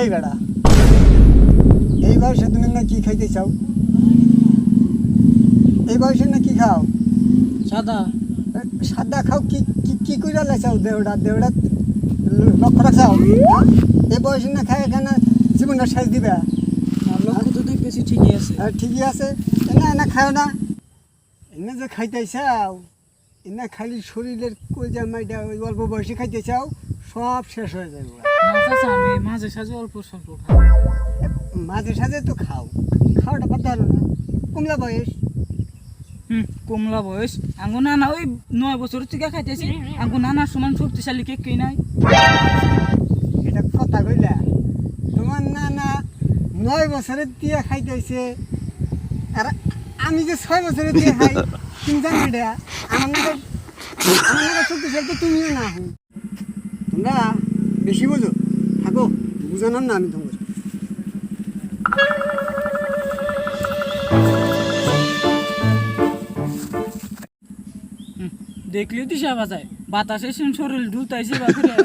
এই বেড়া, এই বয়সে তুমি না কি খাইতে চাও? এই বয়সে না কি খাও? সাদা। সাদা খাও? কি কি কি কইরা লাইছাও? দেওড়া দেওড়া লক্ষ্য রাখছাও? এই বয়সে না খায় কেন জীবনটা শেষ দিবে? লক্ষ্য তো দেখতেছি ঠিকই আছে। ঠিকই আছে। না না খাও না, এনে যে খাইতে চাও, এনে খালি শরীরের কলজা মাইটা ওই অল্প বয়সে খাইতে চাও, সব শেষ হয়ে যাবে। না চাচা, আমি মাঝে সাঝে অল্প স্বল্প খাই। মাঝে সাঝে তো খাও, খাওয়াটা কথা হলো না। কমলা বয়স, কমলা বয়স। আঙ্গু নানা ওই 9 বছর থেকে খাইতেছি। আঙ্গু নানার সমান শক্তিশালী কে কে নাই। এটা কথা কইলা? তোমার নানা 9 বছরের দিয়ে খাইতেছে, আর আমি যে 6 বছরের দিয়ে খাই, তুমি জানো এটা? আমার নানা শক্তিশালী তো তুমিও না। তোমরা বেশি বোঝো, থাকো, বুঝানোর না আমি তোমার। দেখলেও দিশা বাজায়, বাতাসে শরীর ঢুলতাইছে বাকুরে।